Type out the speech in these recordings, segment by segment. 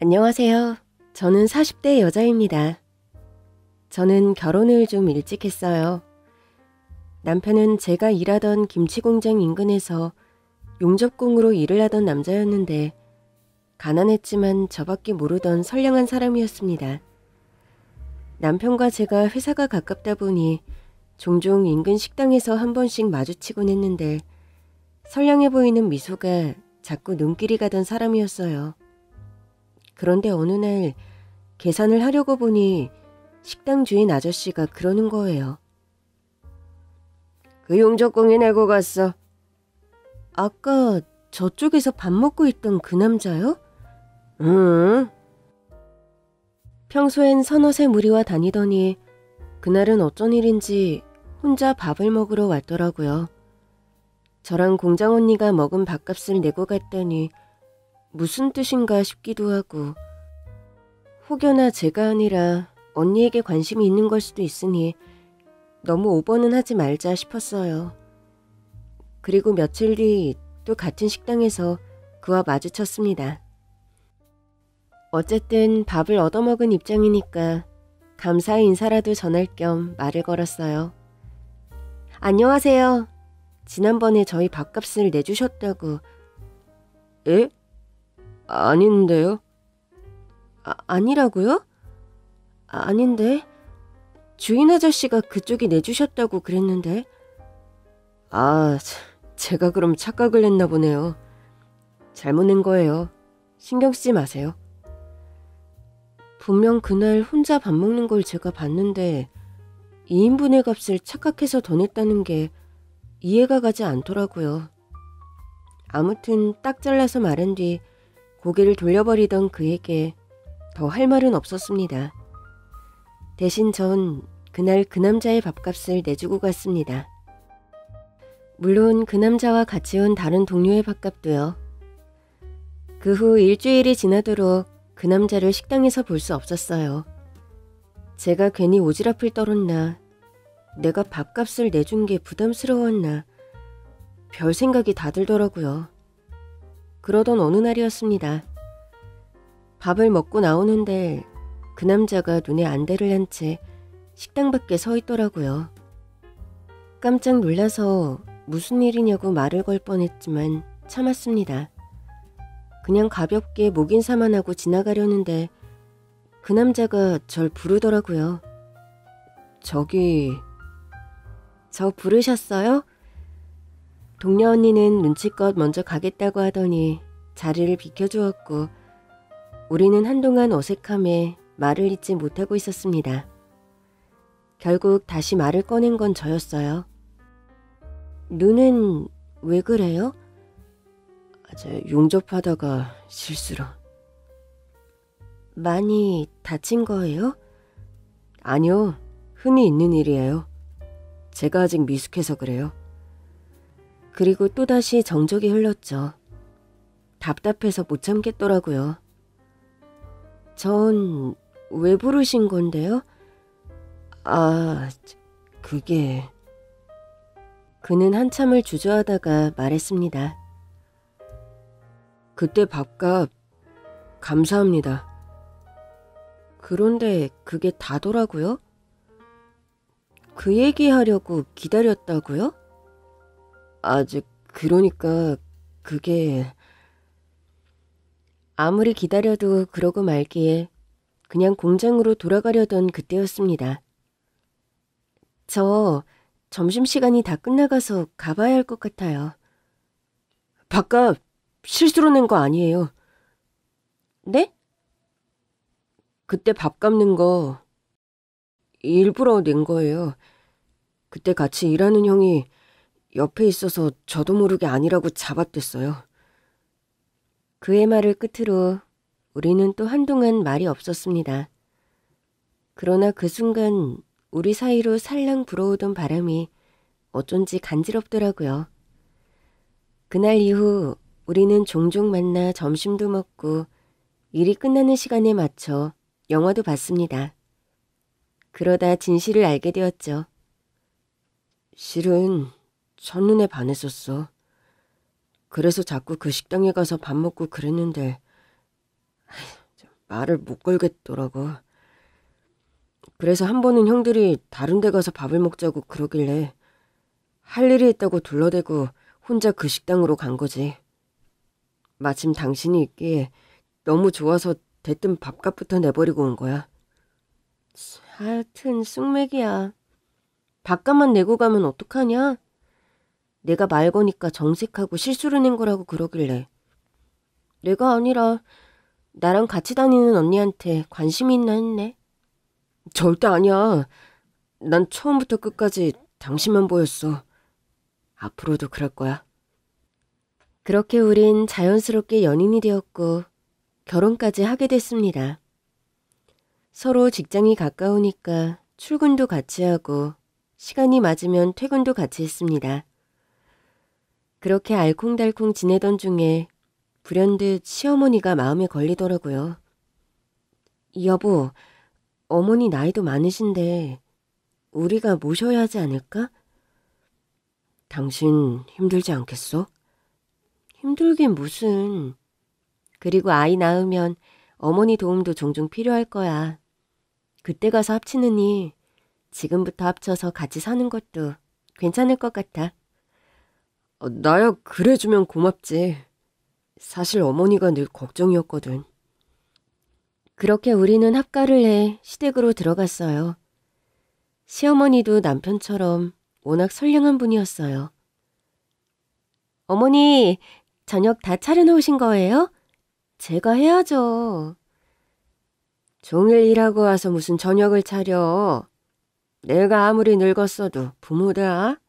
안녕하세요. 저는 40대 여자입니다. 저는 결혼을 좀 일찍 했어요. 남편은 제가 일하던 김치공장 인근에서 용접공으로 일을 하던 남자였는데 가난했지만 저밖에 모르던 선량한 사람이었습니다. 남편과 제가 회사가 가깝다 보니 종종 인근 식당에서 한 번씩 마주치곤 했는데 선량해 보이는 미소가 자꾸 눈길이 가던 사람이었어요. 그런데 어느 날 계산을 하려고 보니 식당 주인 아저씨가 그러는 거예요. 그 용접공이 내고 갔어. 아까 저쪽에서 밥 먹고 있던 그 남자요? 응. 평소엔 서너새 무리와 다니더니 그날은 어쩐 일인지 혼자 밥을 먹으러 왔더라고요. 저랑 공장 언니가 먹은 밥값을 내고 갔더니 무슨 뜻인가 싶기도 하고 혹여나 제가 아니라 언니에게 관심이 있는 걸 수도 있으니 너무 오버는 하지 말자 싶었어요. 그리고 며칠 뒤 또 같은 식당에서 그와 마주쳤습니다. 어쨌든 밥을 얻어먹은 입장이니까 감사의 인사라도 전할 겸 말을 걸었어요. 안녕하세요. 지난번에 저희 밥값을 내주셨다고. 에? 아닌데요? 아니라고요? 아닌데. 주인 아저씨가 그쪽이 내주셨다고 그랬는데. 제가 그럼 착각을 했나 보네요. 잘못 낸 거예요. 신경 쓰지 마세요. 분명 그날 혼자 밥 먹는 걸 제가 봤는데 2인분의 값을 착각해서 더 냈다는 게 이해가 가지 않더라고요. 아무튼 딱 잘라서 말한 뒤 고개를 돌려버리던 그에게 더 할 말은 없었습니다. 대신 전 그날 그 남자의 밥값을 내주고 갔습니다. 물론 그 남자와 같이 온 다른 동료의 밥값도요. 그 후 일주일이 지나도록 그 남자를 식당에서 볼 수 없었어요. 제가 괜히 오지랖을 떨었나, 내가 밥값을 내준 게 부담스러웠나, 별 생각이 다 들더라고요. 그러던 어느 날이었습니다. 밥을 먹고 나오는데 그 남자가 눈에 안대를 한 채 식당 밖에 서 있더라고요. 깜짝 놀라서 무슨 일이냐고 말을 걸 뻔했지만 참았습니다. 그냥 가볍게 목인사만 하고 지나가려는데 그 남자가 절 부르더라고요. 저 부르셨어요? 동료 언니는 눈치껏 먼저 가겠다고 하더니 자리를 비켜주었고 우리는 한동안 어색함에 말을 잇지 못하고 있었습니다. 결국 다시 말을 꺼낸 건 저였어요. 눈은 왜 그래요? 용접하다가 실수로. 많이 다친 거예요? 아니요, 흔히 있는 일이에요. 제가 아직 미숙해서 그래요. 그리고 또다시 정적이 흘렀죠. 답답해서 못 참겠더라고요. 전 왜 부르신 건데요? 그게... 그는 한참을 주저하다가 말했습니다. 그때 밥값 감사합니다. 그런데 그게 다더라고요? 그 얘기하려고 기다렸다고요? 그러니까 그게... 아무리 기다려도 그러고 말기에 그냥 공장으로 돌아가려던 그때였습니다. 저 점심시간이 다 끝나가서 가봐야 할 것 같아요. 밥값 실수로 낸 거 아니에요. 네? 그때 밥값 낸 거 일부러 낸 거예요. 그때 같이 일하는 형이 옆에 있어서 저도 모르게 아니라고 잡아댔어요. 그의 말을 끝으로 우리는 또 한동안 말이 없었습니다. 그러나 그 순간 우리 사이로 살랑 불어오던 바람이 어쩐지 간지럽더라고요. 그날 이후 우리는 종종 만나 점심도 먹고 일이 끝나는 시간에 맞춰 영화도 봤습니다. 그러다 진실을 알게 되었죠. 실은 첫눈에 반했었어. 그래서 자꾸 그 식당에 가서 밥 먹고 그랬는데 말을 못 걸겠더라고. 그래서 한 번은 형들이 다른 데 가서 밥을 먹자고 그러길래 할 일이 있다고 둘러대고 혼자 그 식당으로 간 거지. 마침 당신이 있기에 너무 좋아서 대뜸 밥값부터 내버리고 온 거야. 하여튼 쑥맥이야. 밥값만 내고 가면 어떡하냐? 내가 말 거니까 정색하고 실수를 낸 거라고 그러길래. 내가 아니라 나랑 같이 다니는 언니한테 관심이 있나 했네. 절대 아니야. 난 처음부터 끝까지 당신만 보였어. 앞으로도 그럴 거야. 그렇게 우린 자연스럽게 연인이 되었고 결혼까지 하게 됐습니다. 서로 직장이 가까우니까 출근도 같이 하고 시간이 맞으면 퇴근도 같이 했습니다. 그렇게 알콩달콩 지내던 중에 불현듯 시어머니가 마음에 걸리더라고요. 여보, 어머니 나이도 많으신데 우리가 모셔야 하지 않을까? 당신 힘들지 않겠어? 힘들긴 무슨. 그리고 아이 낳으면 어머니 도움도 종종 필요할 거야. 그때 가서 합치느니 지금부터 합쳐서 같이 사는 것도 괜찮을 것 같아. 나야 그래주면 고맙지. 사실 어머니가 늘 걱정이었거든. 그렇게 우리는 합가를 해 시댁으로 들어갔어요. 시어머니도 남편처럼 워낙 선량한 분이었어요. 어머니, 저녁 다 차려놓으신 거예요? 제가 해야죠. 종일 일하고 와서 무슨 저녁을 차려. 내가 아무리 늙었어도 부모다.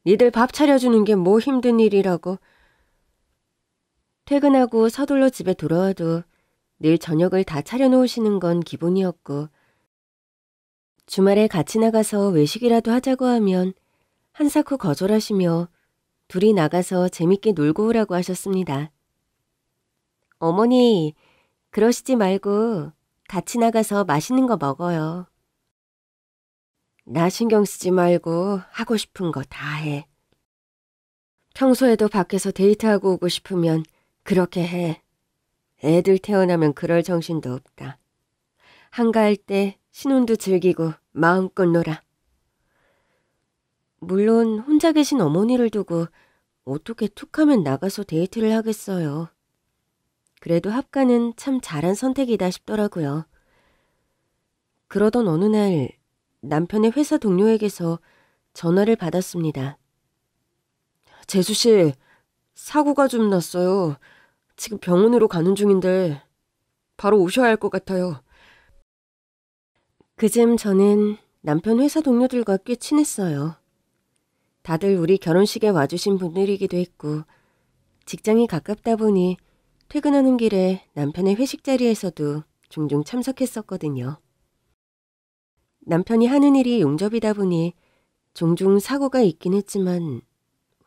니들 밥 차려주는 게 뭐 힘든 일이라고. 퇴근하고 서둘러 집에 돌아와도 늘 저녁을 다 차려놓으시는 건 기본이었고 주말에 같이 나가서 외식이라도 하자고 하면 한사코 거절하시며 둘이 나가서 재밌게 놀고 오라고 하셨습니다. 어머니, 그러시지 말고 같이 나가서 맛있는 거 먹어요. 나 신경 쓰지 말고 하고 싶은 거 다 해. 평소에도 밖에서 데이트하고 오고 싶으면 그렇게 해. 애들 태어나면 그럴 정신도 없다. 한가할 때 신혼도 즐기고 마음껏 놀아. 물론 혼자 계신 어머니를 두고 어떻게 툭하면 나가서 데이트를 하겠어요. 그래도 합가는 참 잘한 선택이다 싶더라고요. 그러던 어느 날 남편의 회사 동료에게서 전화를 받았습니다. 재수씨, 사고가 좀 났어요. 지금 병원으로 가는 중인데 바로 오셔야 할 것 같아요. 그즘 저는 남편 회사 동료들과 꽤 친했어요. 다들 우리 결혼식에 와주신 분들이기도 했고 직장이 가깝다 보니 퇴근하는 길에 남편의 회식 자리에서도 종종 참석했었거든요. 남편이 하는 일이 용접이다 보니 종종 사고가 있긴 했지만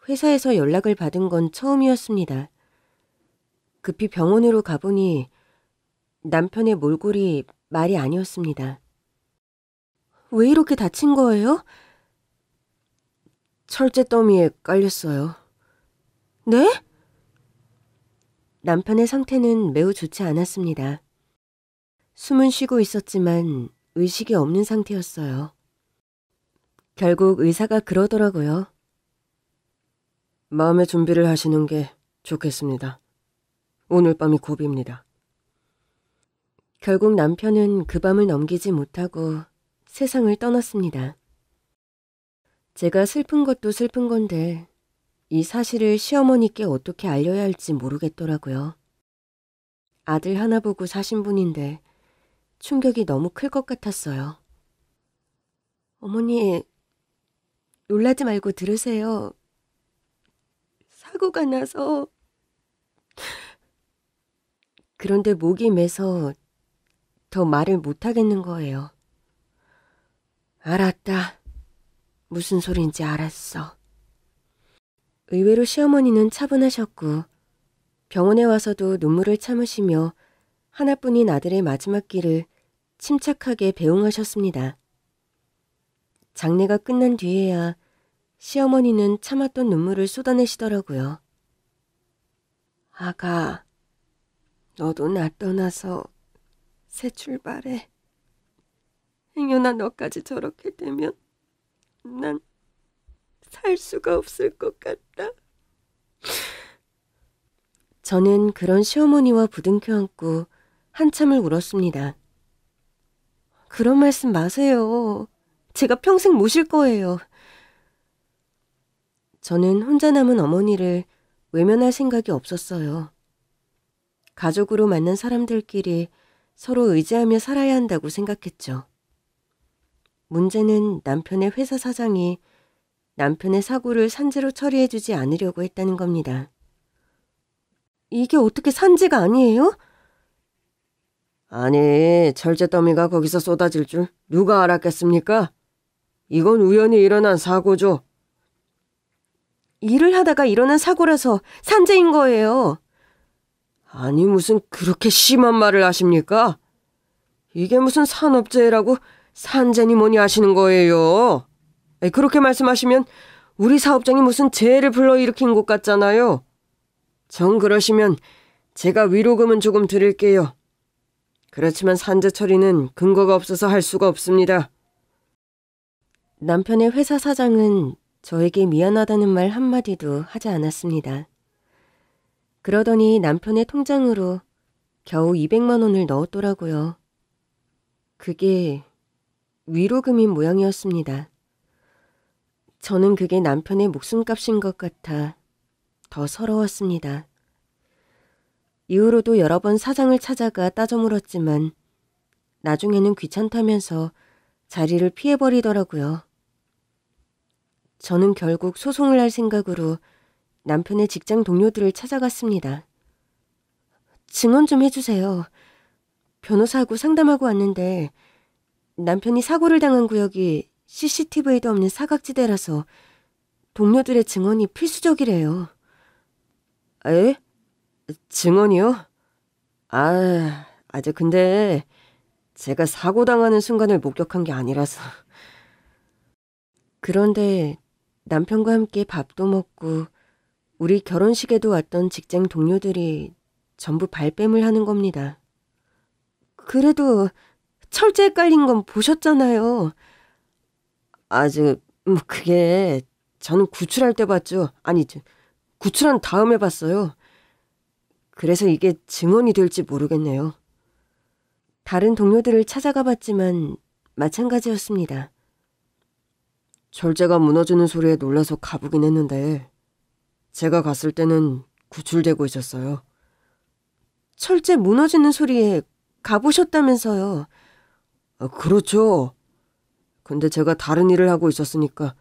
회사에서 연락을 받은 건 처음이었습니다. 급히 병원으로 가보니 남편의 몰골이 말이 아니었습니다. 왜 이렇게 다친 거예요? 철제 더미에 깔렸어요. 네? 남편의 상태는 매우 좋지 않았습니다. 숨은 쉬고 있었지만 의식이 없는 상태였어요. 결국 의사가 그러더라고요. 마음의 준비를 하시는 게 좋겠습니다. 오늘 밤이 고비입니다. 결국 남편은 그 밤을 넘기지 못하고 세상을 떠났습니다. 제가 슬픈 것도 슬픈 건데 이 사실을 시어머니께 어떻게 알려야 할지 모르겠더라고요. 아들 하나 보고 사신 분인데 충격이 너무 클 것 같았어요. 어머니, 놀라지 말고 들으세요. 사고가 나서... 그런데 목이 메서 더 말을 못하겠는 거예요. 알았다. 무슨 소린지 알았어. 의외로 시어머니는 차분하셨고 병원에 와서도 눈물을 참으시며 하나뿐인 아들의 마지막 길을 침착하게 배웅하셨습니다. 장례가 끝난 뒤에야 시어머니는 참았던 눈물을 쏟아내시더라고요. 아가, 너도 나 떠나서 새 출발해. 행여나 너까지 저렇게 되면 난 살 수가 없을 것 같다. 저는 그런 시어머니와 부둥켜 안고 한참을 울었습니다. 그런 말씀 마세요. 제가 평생 모실 거예요. 저는 혼자 남은 어머니를 외면할 생각이 없었어요. 가족으로 만난 사람들끼리 서로 의지하며 살아야 한다고 생각했죠. 문제는 남편의 회사 사장이 남편의 사고를 산재로 처리해주지 않으려고 했다는 겁니다. 이게 어떻게 산재가 아니에요? 아니, 철제 더미가 거기서 쏟아질 줄 누가 알았겠습니까? 이건 우연히 일어난 사고죠. 일을 하다가 일어난 사고라서 산재인 거예요. 아니, 무슨 그렇게 심한 말을 하십니까? 이게 무슨 산업재해라고 산재니 뭐니 하시는 거예요. 그렇게 말씀하시면 우리 사업장이 무슨 재해를 불러일으킨 것 같잖아요. 정 그러시면 제가 위로금은 조금 드릴게요. 그렇지만 산재 처리는 근거가 없어서 할 수가 없습니다. 남편의 회사 사장은 저에게 미안하다는 말 한마디도 하지 않았습니다. 그러더니 남편의 통장으로 겨우 200만 원을 넣었더라고요. 그게 위로금인 모양이었습니다. 저는 그게 남편의 목숨값인 것 같아 더 서러웠습니다. 이후로도 여러 번 사장을 찾아가 따져 물었지만 나중에는 귀찮다면서 자리를 피해버리더라고요. 저는 결국 소송을 할 생각으로 남편의 직장 동료들을 찾아갔습니다. 증언 좀 해주세요. 변호사하고 상담하고 왔는데 남편이 사고를 당한 구역이 CCTV에도 없는 사각지대라서 동료들의 증언이 필수적이래요. 에? 증언이요? 근데 제가 사고 당하는 순간을 목격한 게 아니라서. 그런데 남편과 함께 밥도 먹고 우리 결혼식에도 왔던 직장 동료들이 전부 발뺌을 하는 겁니다. 그래도 철제에 깔린 건 보셨잖아요. 그게 저는 구출할 때 봤죠. 구출한 다음에 봤어요. 그래서 이게 증언이 될지 모르겠네요. 다른 동료들을 찾아가 봤지만 마찬가지였습니다. 철제가 무너지는 소리에 놀라서 가보긴 했는데 제가 갔을 때는 구출되고 있었어요. 철제 무너지는 소리에 가보셨다면서요. 그렇죠. 근데 제가 다른 일을 하고 있었으니까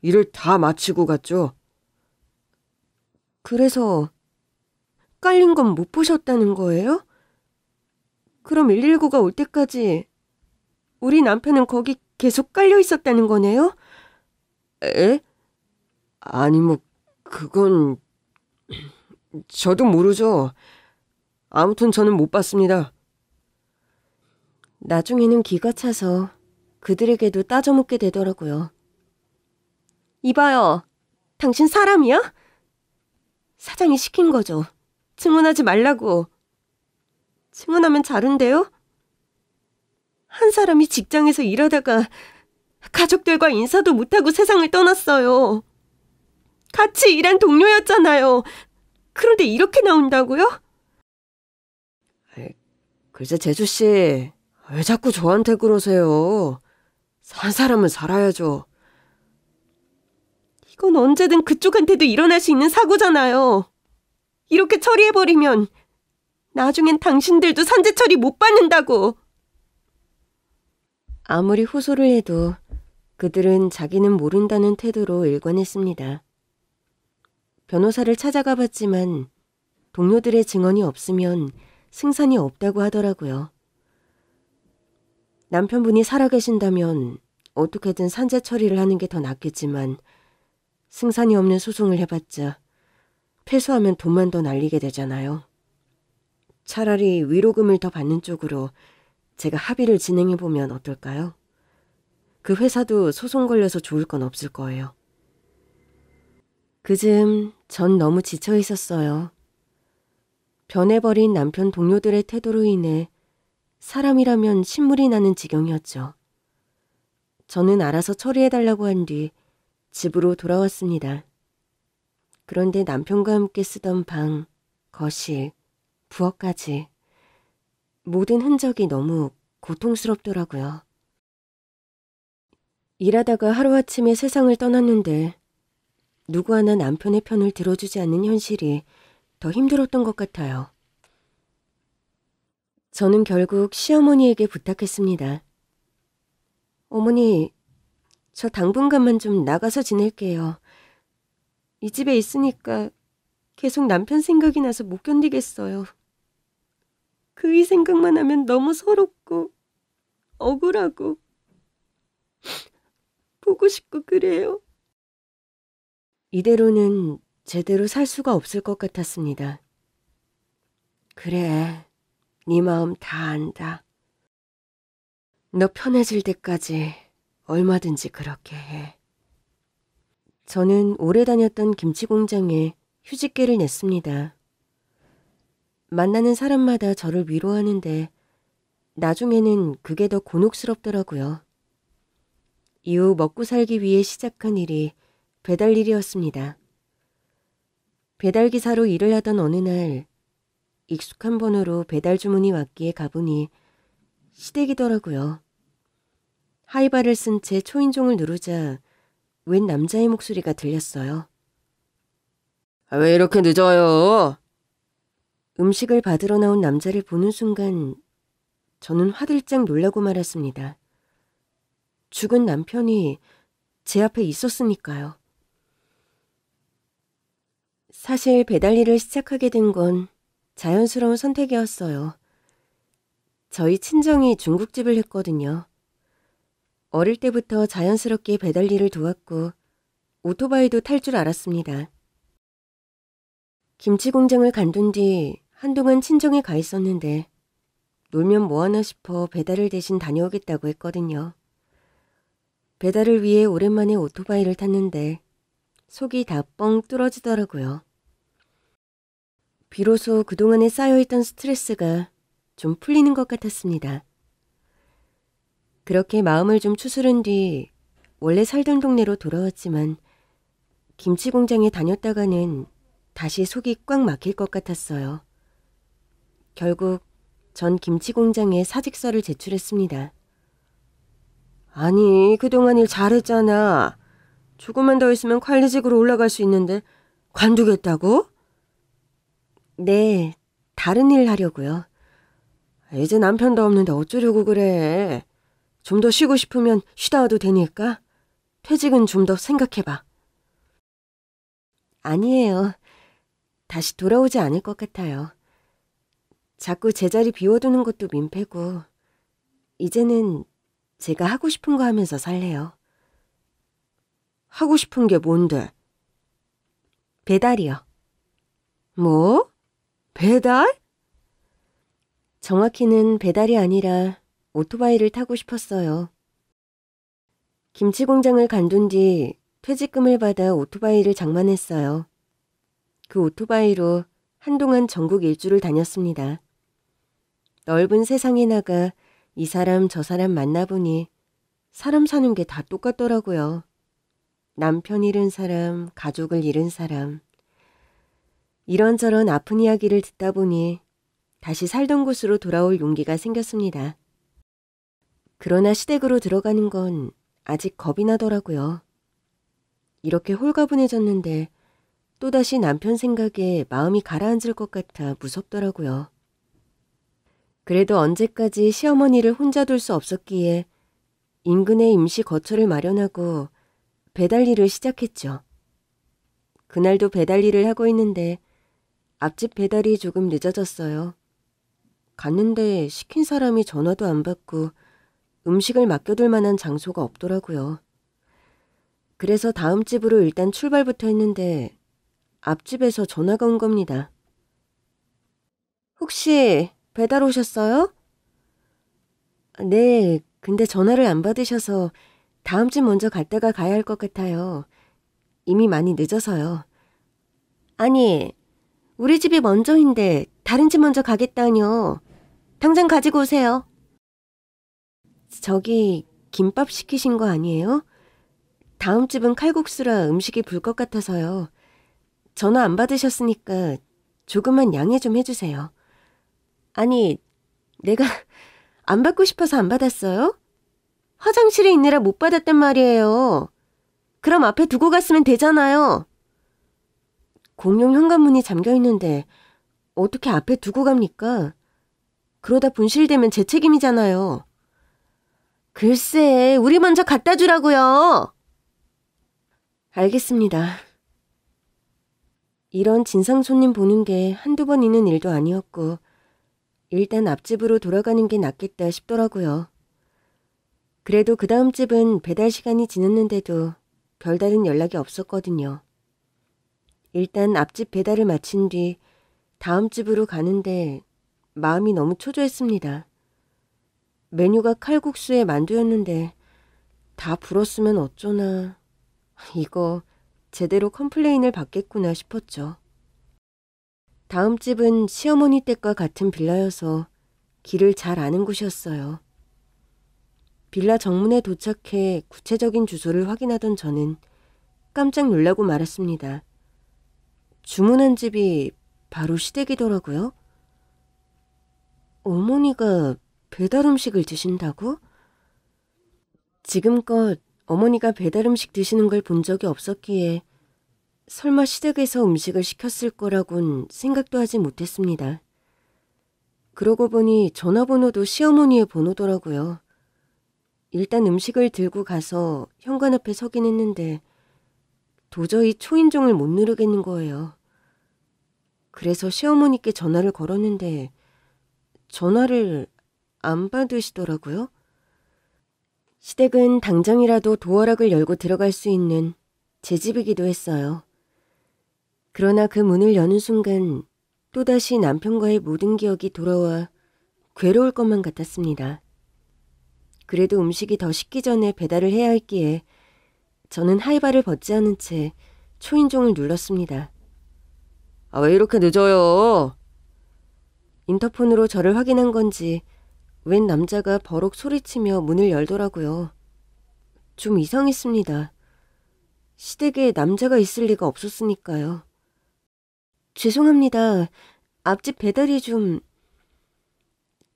일을 다 마치고 갔죠. 그래서 깔린 건 못 보셨다는 거예요? 그럼 119가 올 때까지 우리 남편은 거기 계속 깔려 있었다는 거네요? 에? 그건 저도 모르죠. 아무튼 저는 못 봤습니다. 나중에는 기가 차서 그들에게도 따져 묻게 되더라고요. 이봐요. 당신 사람이야? 사장이 시킨 거죠. 증언하지 말라고. 증언하면 자른대요? 한 사람이 직장에서 일하다가 가족들과 인사도 못하고 세상을 떠났어요. 같이 일한 동료였잖아요. 그런데 이렇게 나온다고요? 글쎄 재수씨, 왜 자꾸 저한테 그러세요? 산 사람은 살아야죠. 이건 언제든 그쪽한테도 일어날 수 있는 사고잖아요. 이렇게 처리해버리면 나중엔 당신들도 산재 처리 못 받는다고. 아무리 호소를 해도 그들은 자기는 모른다는 태도로 일관했습니다. 변호사를 찾아가 봤지만 동료들의 증언이 없으면 승산이 없다고 하더라고요. 남편분이 살아계신다면 어떻게든 산재 처리를 하는 게 더 낫겠지만 승산이 없는 소송을 해봤자 패소하면 돈만 더 날리게 되잖아요. 차라리 위로금을 더 받는 쪽으로 제가 합의를 진행해보면 어떨까요? 그 회사도 소송 걸려서 좋을 건 없을 거예요. 그즘 전 너무 지쳐 있었어요. 변해버린 남편 동료들의 태도로 인해 사람이라면 신물이 나는 지경이었죠. 저는 알아서 처리해달라고 한 뒤 집으로 돌아왔습니다. 그런데 남편과 함께 쓰던 방, 거실, 부엌까지 모든 흔적이 너무 고통스럽더라고요. 일하다가 하루아침에 세상을 떠났는데 누구 하나 남편의 편을 들어주지 않는 현실이 더 힘들었던 것 같아요. 저는 결국 시어머니에게 부탁했습니다. 어머니, 저 당분간만 좀 나가서 지낼게요. 이 집에 있으니까 계속 남편 생각이 나서 못 견디겠어요. 그의 생각만 하면 너무 서럽고 억울하고 보고 싶고 그래요. 이대로는 제대로 살 수가 없을 것 같았습니다. 그래, 네 마음 다 안다. 너 편해질 때까지 얼마든지 그렇게 해. 저는 오래 다녔던 김치 공장에 휴직계를 냈습니다. 만나는 사람마다 저를 위로하는데 나중에는 그게 더 곤혹스럽더라고요. 이후 먹고 살기 위해 시작한 일이 배달 일이었습니다. 배달기사로 일을 하던 어느 날 익숙한 번호로 배달 주문이 왔기에 가보니 시댁이더라고요. 하이바를 쓴 채 초인종을 누르자 웬 남자의 목소리가 들렸어요. 왜 이렇게 늦어요? 음식을 받으러 나온 남자를 보는 순간 저는 화들짝 놀라고 말았습니다. 죽은 남편이 제 앞에 있었으니까요. 사실 배달 일을 시작하게 된 건 자연스러운 선택이었어요. 저희 친정이 중국집을 했거든요. 어릴 때부터 자연스럽게 배달 일을 도왔고 오토바이도 탈 줄 알았습니다. 김치 공장을 간둔 뒤 한동안 친정에 가 있었는데 놀면 뭐하나 싶어 배달을 대신 다녀오겠다고 했거든요. 배달을 위해 오랜만에 오토바이를 탔는데 속이 다 뻥 뚫어지더라고요. 비로소 그동안에 쌓여있던 스트레스가 좀 풀리는 것 같았습니다. 그렇게 마음을 좀 추스른 뒤 원래 살던 동네로 돌아왔지만 김치 공장에 다녔다가는 다시 속이 꽉 막힐 것 같았어요. 결국 전 김치 공장에 사직서를 제출했습니다. 아니, 그동안 일 잘했잖아. 조금만 더 있으면 관리직으로 올라갈 수 있는데 관두겠다고? 네, 다른 일 하려고요. 이제 남편도 없는데 어쩌려고 그래. 좀 더 쉬고 싶으면 쉬다 와도 되니까 퇴직은 좀 더 생각해봐. 아니에요. 다시 돌아오지 않을 것 같아요. 자꾸 제자리 비워두는 것도 민폐고 이제는 제가 하고 싶은 거 하면서 살래요. 하고 싶은 게 뭔데? 배달이요. 뭐? 배달? 정확히는 배달이 아니라 오토바이를 타고 싶었어요. 김치 공장을 간둔 뒤 퇴직금을 받아 오토바이를 장만했어요. 그 오토바이로 한동안 전국 일주를 다녔습니다. 넓은 세상에 나가 이 사람 저 사람 만나보니 사람 사는 게 다 똑같더라고요. 남편 잃은 사람, 가족을 잃은 사람. 이런저런 아픈 이야기를 듣다 보니 다시 살던 곳으로 돌아올 용기가 생겼습니다. 그러나 시댁으로 들어가는 건 아직 겁이 나더라고요. 이렇게 홀가분해졌는데 또다시 남편 생각에 마음이 가라앉을 것 같아 무섭더라고요. 그래도 언제까지 시어머니를 혼자 둘 수 없었기에 인근에 임시 거처를 마련하고 배달 일을 시작했죠. 그날도 배달 일을 하고 있는데 앞집 배달이 조금 늦어졌어요. 갔는데 시킨 사람이 전화도 안 받고 음식을 맡겨둘 만한 장소가 없더라고요. 그래서 다음 집으로 일단 출발부터 했는데 앞집에서 전화가 온 겁니다. 혹시 배달 오셨어요? 네, 근데 전화를 안 받으셔서 다음 집 먼저 갔다가 가야 할 것 같아요. 이미 많이 늦어서요. 아니, 우리 집이 먼저인데 다른 집 먼저 가겠다뇨. 당장 가지고 오세요. 저기 김밥 시키신 거 아니에요? 다음 집은 칼국수라 음식이 불 것 같아서요. 전화 안 받으셨으니까 조금만 양해 좀 해주세요. 아니, 내가 안 받고 싶어서 안 받았어요? 화장실에 있느라 못 받았단 말이에요. 그럼 앞에 두고 갔으면 되잖아요. 공용 현관문이 잠겨있는데 어떻게 앞에 두고 갑니까? 그러다 분실되면 제 책임이잖아요. 글쎄, 우리 먼저 갖다 주라고요. 알겠습니다. 이런 진상 손님 보는 게 한두 번 있는 일도 아니었고 일단 앞집으로 돌아가는 게 낫겠다 싶더라고요. 그래도 그 다음 집은 배달 시간이 지났는데도 별다른 연락이 없었거든요. 일단 앞집 배달을 마친 뒤 다음 집으로 가는데 마음이 너무 초조했습니다. 메뉴가 칼국수에 만두였는데 다 불었으면 어쩌나. 이거 제대로 컴플레인을 받겠구나 싶었죠. 다음 집은 시어머니 댁과 같은 빌라여서 길을 잘 아는 곳이었어요. 빌라 정문에 도착해 구체적인 주소를 확인하던 저는 깜짝 놀라고 말았습니다. 주문한 집이 바로 시댁이더라고요. 어머니가 배달 음식을 드신다고? 지금껏 어머니가 배달 음식 드시는 걸 본 적이 없었기에 설마 시댁에서 음식을 시켰을 거라곤 생각도 하지 못했습니다. 그러고 보니 전화번호도 시어머니의 번호더라고요. 일단 음식을 들고 가서 현관 앞에 서긴 했는데 도저히 초인종을 못 누르겠는 거예요. 그래서 시어머니께 전화를 걸었는데 전화를 안 받으시더라고요. 시댁은 당장이라도 도어락을 열고 들어갈 수 있는 제 집이기도 했어요. 그러나 그 문을 여는 순간 또다시 남편과의 모든 기억이 돌아와 괴로울 것만 같았습니다. 그래도 음식이 더 식기 전에 배달을 해야 했기에 저는 하이바를 벗지 않은 채 초인종을 눌렀습니다. 아, 왜 이렇게 늦어요? 인터폰으로 저를 확인한 건지 웬 남자가 버럭 소리치며 문을 열더라고요. 좀 이상했습니다. 시댁에 남자가 있을 리가 없었으니까요. 죄송합니다. 앞집 배달이 좀...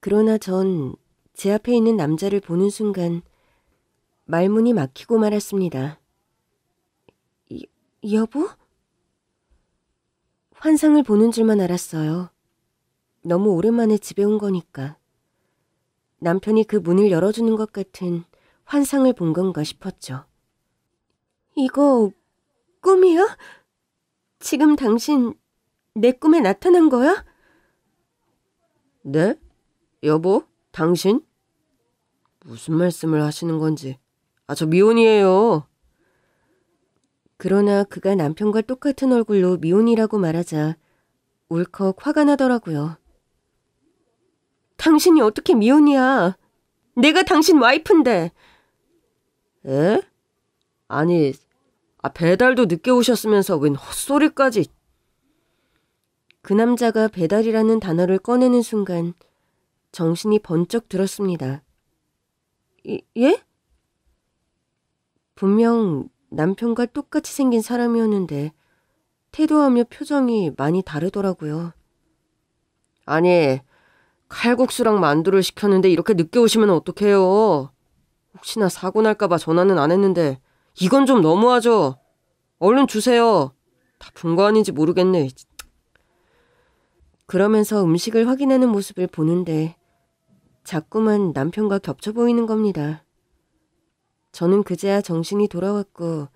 그러나 전 제 앞에 있는 남자를 보는 순간 말문이 막히고 말았습니다. 여보? 환상을 보는 줄만 알았어요. 너무 오랜만에 집에 온 거니까. 남편이 그 문을 열어주는 것 같은 환상을 본 건가 싶었죠. 이거 꿈이야? 지금 당신 내 꿈에 나타난 거야? 네? 여보? 당신? 무슨 말씀을 하시는 건지. 아, 저 미혼이에요. 그러나 그가 남편과 똑같은 얼굴로 미혼이라고 말하자 울컥 화가 나더라고요. 당신이 어떻게 미혼이야? 내가 당신 와이프인데. 에? 아니, 배달도 늦게 오셨으면서 웬 헛소리까지. 그 남자가 배달이라는 단어를 꺼내는 순간 정신이 번쩍 들었습니다. 예? 분명 남편과 똑같이 생긴 사람이었는데 태도하며 표정이 많이 다르더라고요. 아니, 칼국수랑 만두를 시켰는데 이렇게 늦게 오시면 어떡해요. 혹시나 사고 날까봐 전화는 안 했는데 이건 좀 너무하죠. 얼른 주세요. 다 본 거 아닌지 모르겠네. 그러면서 음식을 확인하는 모습을 보는데 자꾸만 남편과 겹쳐 보이는 겁니다. 저는 그제야 정신이 돌아왔고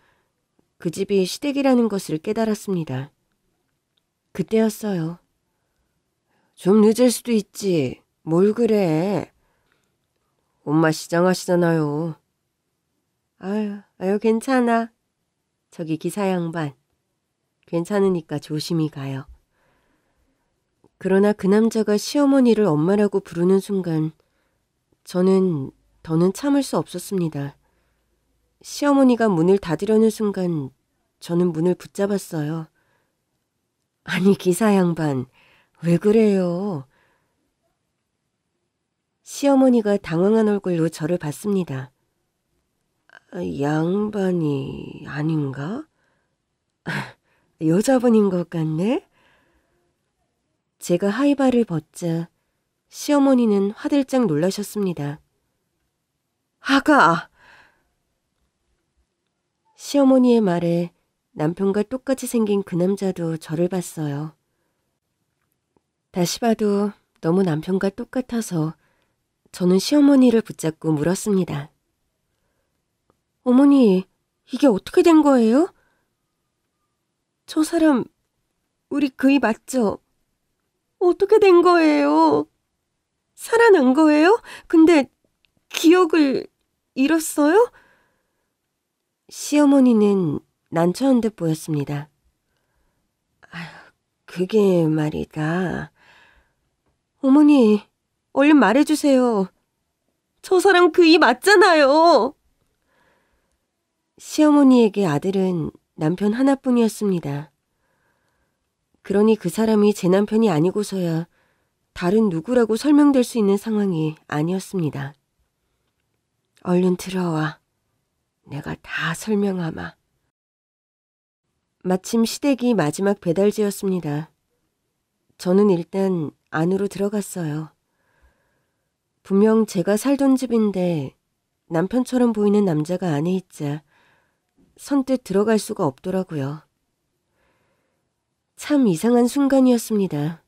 그 집이 시댁이라는 것을 깨달았습니다. 그때였어요. 좀 늦을 수도 있지. 뭘 그래. 엄마 시장하시잖아요. 아유, 괜찮아. 저기 기사 양반. 괜찮으니까 조심히 가요. 그러나 그 남자가 시어머니를 엄마라고 부르는 순간 저는 더는 참을 수 없었습니다. 시어머니가 문을 닫으려는 순간 저는 문을 붙잡았어요. 아니, 기사 양반, 왜 그래요? 시어머니가 당황한 얼굴로 저를 봤습니다. 양반이 아닌가? 여자분인 것 같네? 제가 하이바를 벗자 시어머니는 화들짝 놀라셨습니다. 아가! 시어머니의 말에 남편과 똑같이 생긴 그 남자도 저를 봤어요. 다시 봐도 너무 남편과 똑같아서 저는 시어머니를 붙잡고 물었습니다. 어머니, 이게 어떻게 된 거예요? 저 사람 우리 그이 맞죠? 어떻게 된 거예요? 살아난 거예요? 근데 기억을 잃었어요? 시어머니는 난처한 듯 보였습니다. 그게 말이다. 어머니, 얼른 말해주세요. 저 사람 그이 맞잖아요. 시어머니에게 아들은 남편 하나뿐이었습니다. 그러니 그 사람이 제 남편이 아니고서야 다른 누구라고 설명될 수 있는 상황이 아니었습니다. 얼른 들어와. 내가 다 설명하마. 마침 시댁이 마지막 배달지였습니다. 저는 일단 안으로 들어갔어요. 분명 제가 살던 집인데 남편처럼 보이는 남자가 안에 있자 선뜻 들어갈 수가 없더라고요. 참 이상한 순간이었습니다.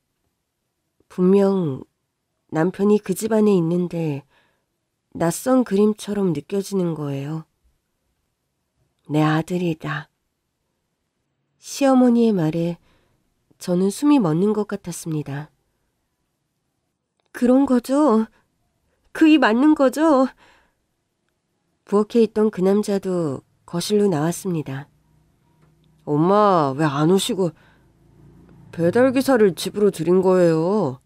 분명 남편이 그 집 안에 있는데 낯선 그림처럼 느껴지는 거예요. 내 아들이다. 시어머니의 말에 저는 숨이 멎는 것 같았습니다. 그런 거죠? 그이 맞는 거죠? 부엌에 있던 그 남자도 거실로 나왔습니다. 엄마, 왜 안 오시고 배달기사를 집으로 들인 거예요?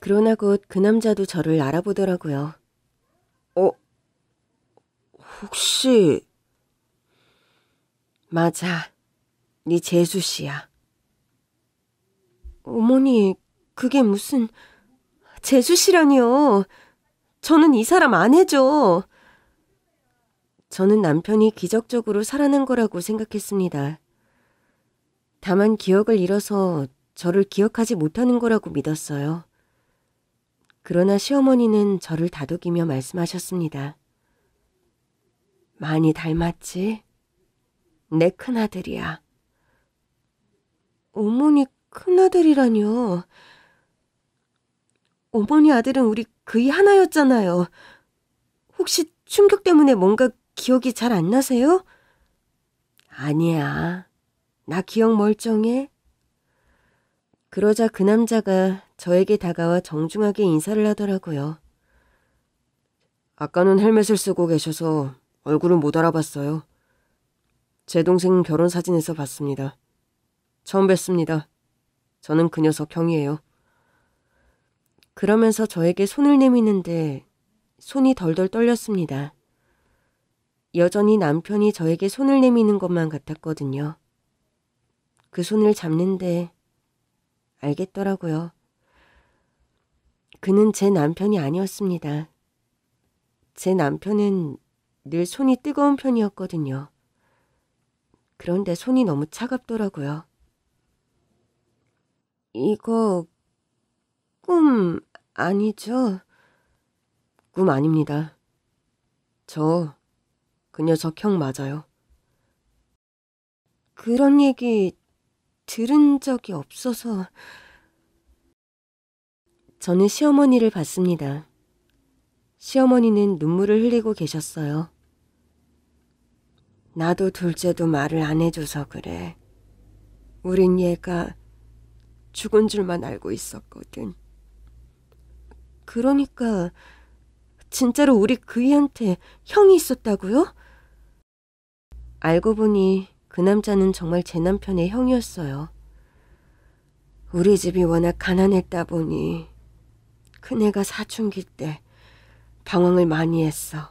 그러나 곧 그 남자도 저를 알아보더라고요. 혹시... 맞아, 네 재수 씨야. 어머니, 그게 무슨... 재수 씨라니요. 저는 이 사람 아내죠. 저는 남편이 기적적으로 살아난 거라고 생각했습니다. 다만 기억을 잃어서 저를 기억하지 못하는 거라고 믿었어요. 그러나 시어머니는 저를 다독이며 말씀하셨습니다. 많이 닮았지? 내 큰아들이야. 어머니 큰아들이라뇨. 어머니 아들은 우리 그이 하나였잖아요. 혹시 충격 때문에 뭔가 기억이 잘 안 나세요? 아니야. 나 기억 멀쩡해. 그러자 그 남자가 저에게 다가와 정중하게 인사를 하더라고요. 아까는 헬멧을 쓰고 계셔서 얼굴을 못 알아봤어요. 제 동생 결혼 사진에서 봤습니다. 처음 뵙습니다. 저는 그 녀석 형이에요. 그러면서 저에게 손을 내미는데 손이 덜덜 떨렸습니다. 여전히 남편이 저에게 손을 내미는 것만 같았거든요. 그 손을 잡는데 알겠더라고요. 그는 제 남편이 아니었습니다. 제 남편은 늘 손이 뜨거운 편이었거든요. 그런데 손이 너무 차갑더라고요. 이거 꿈 아니죠? 꿈 아닙니다. 저 그 녀석 형 맞아요. 그런 얘기 들은 적이 없어서... 저는 시어머니를 봤습니다. 시어머니는 눈물을 흘리고 계셨어요. 나도 둘째도 말을 안 해줘서 그래. 우린 얘가 죽은 줄만 알고 있었거든. 그러니까 진짜로 우리 그이한테 형이 있었다고요? 알고 보니 그 남자는 정말 제 남편의 형이었어요. 우리 집이 워낙 가난했다 보니 큰애가 사춘기 때 방황을 많이 했어.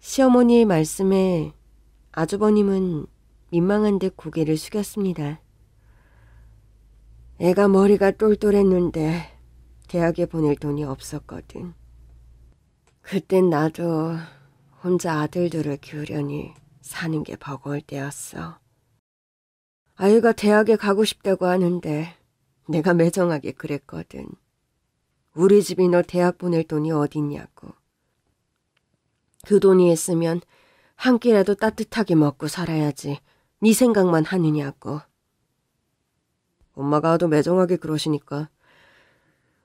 시어머니의 말씀에 아주버님은 민망한 듯 고개를 숙였습니다. 애가 머리가 똘똘했는데 대학에 보낼 돈이 없었거든. 그땐 나도 혼자 아들들을 키우려니 사는 게 버거울 때였어. 아이가 대학에 가고 싶다고 하는데 내가 매정하게 그랬거든. 우리 집이 너 대학 보낼 돈이 어딨냐고. 그 돈이 있으면 한 끼라도 따뜻하게 먹고 살아야지 네 생각만 하느냐고. 엄마가 하도 매정하게 그러시니까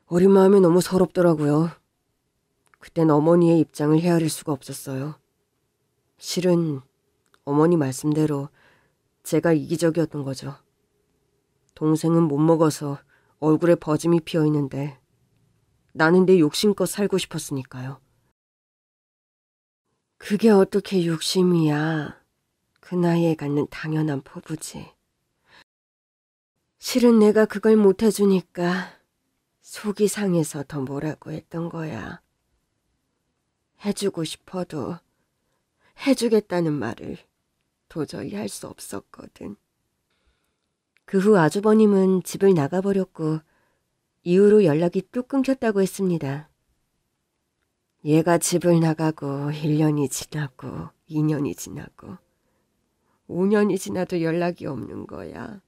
어린 마음이 너무 서럽더라고요. 그땐 어머니의 입장을 헤아릴 수가 없었어요. 실은 어머니 말씀대로 제가 이기적이었던 거죠. 동생은 못 먹어서 얼굴에 버짐이 피어있는데 나는 내 욕심껏 살고 싶었으니까요. 그게 어떻게 욕심이야. 그 나이에 갖는 당연한 포부지. 실은 내가 그걸 못 해주니까 속이 상해서 더 뭐라고 했던 거야. 해주고 싶어도 해주겠다는 말을 도저히 할 수 없었거든. 그 후 아주버님은 집을 나가버렸고 이후로 연락이 뚝 끊겼다고 했습니다. 얘가 집을 나가고 1년이 지나고 2년이 지나고 5년이 지나도 연락이 없는 거야.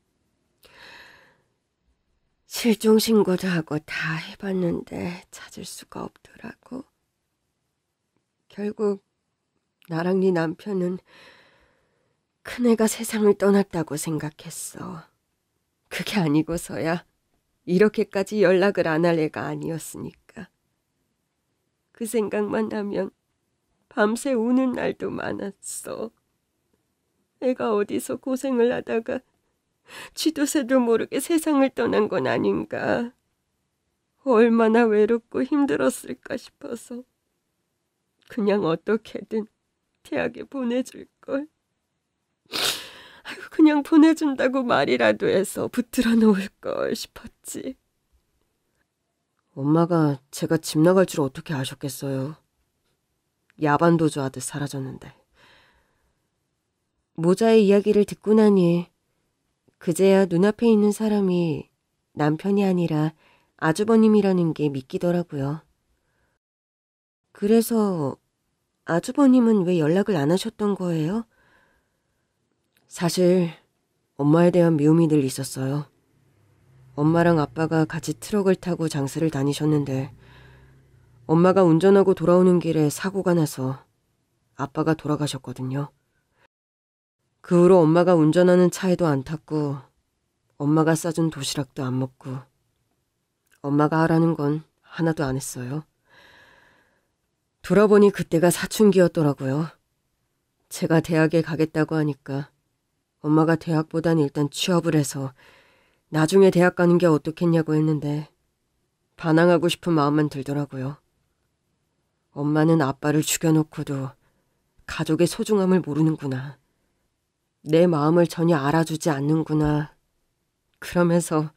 실종신고도 하고 다 해봤는데 찾을 수가 없더라고. 결국 나랑 네 남편은 큰애가 세상을 떠났다고 생각했어. 그게 아니고서야 이렇게까지 연락을 안 할 애가 아니었으니까. 그 생각만 하면 밤새 우는 날도 많았어. 애가 어디서 고생을 하다가 쥐도 새도 모르게 세상을 떠난 건 아닌가. 얼마나 외롭고 힘들었을까 싶어서 그냥 어떻게든 대학에 보내줄걸. 그냥 보내준다고 말이라도 해서 붙들어 놓을걸 싶었지. 엄마가 제가 집 나갈 줄 어떻게 아셨겠어요. 야반도주하듯 사라졌는데. 모자의 이야기를 듣고 나니 그제야 눈앞에 있는 사람이 남편이 아니라 아주버님이라는 게 믿기더라고요. 그래서 아주버님은 왜 연락을 안 하셨던 거예요? 사실 엄마에 대한 미움이 늘 있었어요. 엄마랑 아빠가 같이 트럭을 타고 장사를 다니셨는데 엄마가 운전하고 돌아오는 길에 사고가 나서 아빠가 돌아가셨거든요. 그 후로 엄마가 운전하는 차에도 안 탔고 엄마가 싸준 도시락도 안 먹고 엄마가 하라는 건 하나도 안 했어요. 돌아보니 그때가 사춘기였더라고요. 제가 대학에 가겠다고 하니까 엄마가 대학보단 일단 취업을 해서 나중에 대학 가는 게 어떻겠냐고 했는데 반항하고 싶은 마음만 들더라고요. 엄마는 아빠를 죽여놓고도 가족의 소중함을 모르는구나. 내 마음을 전혀 알아주지 않는구나. 그러면서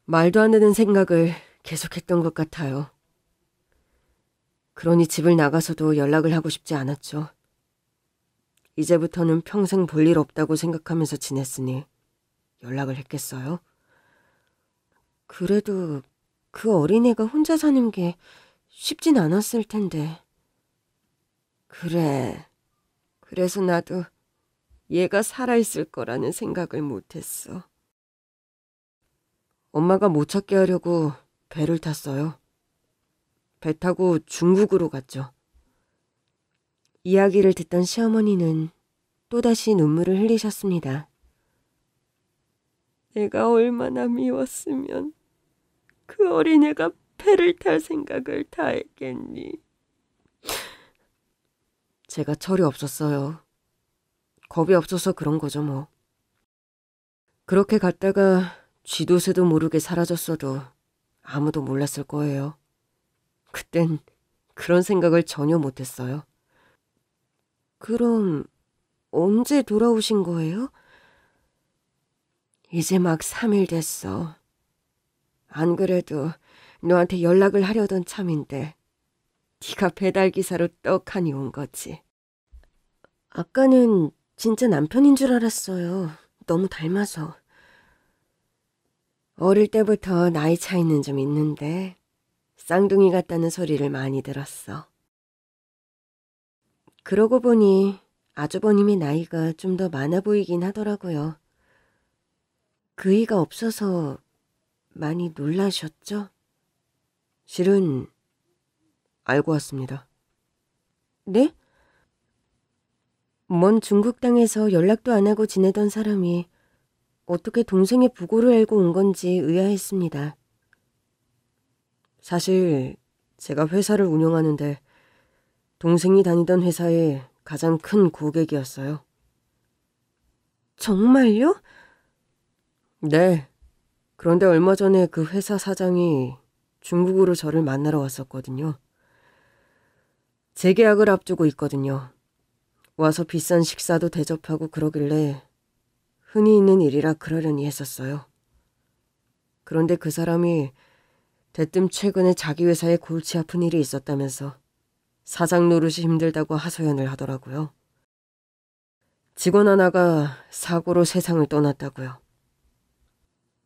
말도 안 되는 생각을 계속했던 것 같아요. 그러니 집을 나가서도 연락을 하고 싶지 않았죠. 이제부터는 평생 볼 일 없다고 생각하면서 지냈으니 연락을 했겠어요? 그래도 그 어린애가 혼자 사는 게 쉽진 않았을 텐데. 그래. 그래서 나도 얘가 살아있을 거라는 생각을 못했어. 엄마가 못 찾게 하려고 배를 탔어요. 배 타고 중국으로 갔죠. 이야기를 듣던 시어머니는 또다시 눈물을 흘리셨습니다. 내가 얼마나 미웠으면 그 어린애가 배를 탈 생각을 다 했겠니. 제가 철이 없었어요. 겁이 없어서 그런 거죠 뭐. 그렇게 갔다가 쥐도 새도 모르게 사라졌어도 아무도 몰랐을 거예요. 그땐 그런 생각을 전혀 못했어요. 그럼 언제 돌아오신 거예요? 이제 막 3일 됐어. 안 그래도 너한테 연락을 하려던 참인데 네가 배달기사로 떡하니 온 거지. 아까는 진짜 남편인 줄 알았어요. 너무 닮아서. 어릴 때부터 나이 차이는 좀 있는데 쌍둥이 같다는 소리를 많이 들었어. 그러고 보니 아주버님의 나이가 좀 더 많아 보이긴 하더라고요. 그이가 없어서 많이 놀라셨죠? 실은 알고 왔습니다. 네? 먼 중국 땅에서 연락도 안 하고 지내던 사람이 어떻게 동생의 부고를 알고 온 건지 의아했습니다. 사실 제가 회사를 운영하는데 동생이 다니던 회사의 가장 큰 고객이었어요. 정말요? 네. 그런데 얼마 전에 그 회사 사장이 중국으로 저를 만나러 왔었거든요. 재계약을 앞두고 있거든요. 와서 비싼 식사도 대접하고 그러길래 흔히 있는 일이라 그러려니 했었어요. 그런데 그 사람이 대뜸 최근에 자기 회사에 골치 아픈 일이 있었다면서 사장 노릇이 힘들다고 하소연을 하더라고요. 직원 하나가 사고로 세상을 떠났다고요.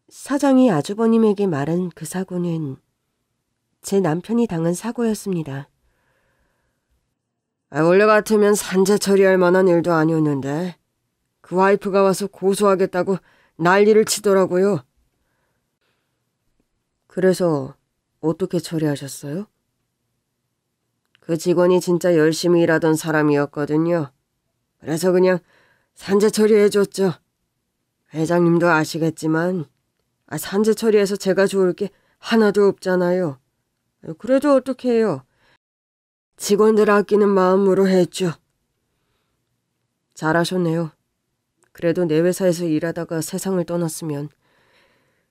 사장이 아주버님에게 말한 그 사고는 제 남편이 당한 사고였습니다. 원래 같으면 산재 처리할 만한 일도 아니었는데 그 와이프가 와서 고소하겠다고 난리를 치더라고요. 그래서 어떻게 처리하셨어요? 그 직원이 진짜 열심히 일하던 사람이었거든요. 그래서 그냥 산재 처리해줬죠. 회장님도 아시겠지만 산재 처리해서 제가 좋을 게 하나도 없잖아요. 그래도 어떻게 해요? 직원들 아끼는 마음으로 했죠. 잘하셨네요. 그래도 내 회사에서 일하다가 세상을 떠났으면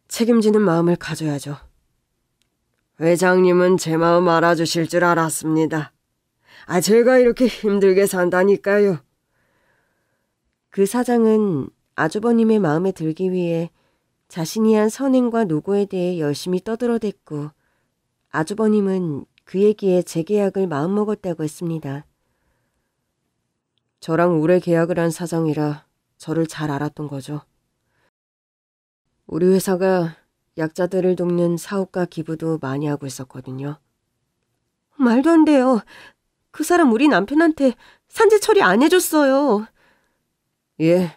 책임지는 마음을 가져야죠. 회장님은 제 마음 알아주실 줄 알았습니다. 제가 이렇게 힘들게 산다니까요. 그 사장은 아주버님의 마음에 들기 위해 자신이 한 선행과 노고에 대해 열심히 떠들어댔고 아주버님은 그 얘기에 재계약을 마음먹었다고 했습니다. 저랑 오래 계약을 한 사장이라 저를 잘 알았던 거죠. 우리 회사가 약자들을 돕는 사업과 기부도 많이 하고 있었거든요. 말도 안 돼요. 그 사람 우리 남편한테 산재 처리 안 해줬어요. 예,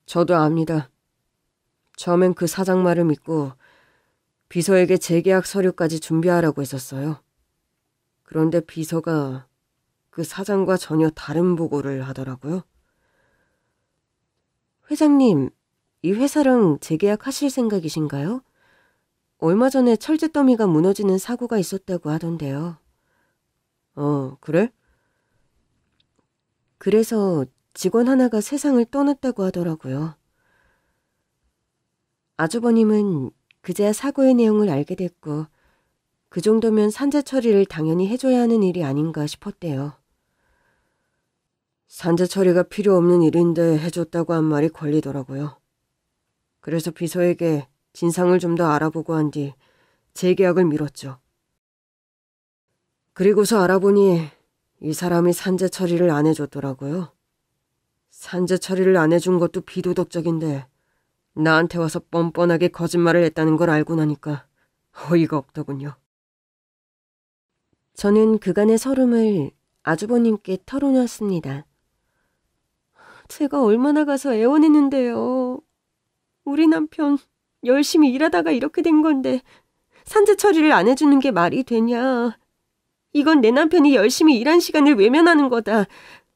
저도 압니다. 처음엔 그 사장 말을 믿고 비서에게 재계약 서류까지 준비하라고 했었어요. 그런데 비서가 그 사장과 전혀 다른 보고를 하더라고요. 회장님, 이 회사랑 재계약하실 생각이신가요? 얼마 전에 철제 더미가 무너지는 사고가 있었다고 하던데요. 그래? 그래서 직원 하나가 세상을 떠났다고 하더라고요. 아주버님은 그제야 사고의 내용을 알게 됐고 그 정도면 산재 처리를 당연히 해줘야 하는 일이 아닌가 싶었대요. 산재 처리가 필요 없는 일인데 해줬다고 한 말이 걸리더라고요. 그래서 비서에게 진상을 좀 더 알아보고 한 뒤 재계약을 미뤘죠. 그리고서 알아보니 이 사람이 산재 처리를 안 해줬더라고요. 산재 처리를 안 해준 것도 비도덕적인데 나한테 와서 뻔뻔하게 거짓말을 했다는 걸 알고 나니까 어이가 없더군요. 저는 그간의 서름을 아주버님께 털어놓았습니다. 제가 얼마나 가서 애원했는데요. 우리 남편 열심히 일하다가 이렇게 된 건데 산재 처리를 안 해주는 게 말이 되냐. 이건 내 남편이 열심히 일한 시간을 외면하는 거다.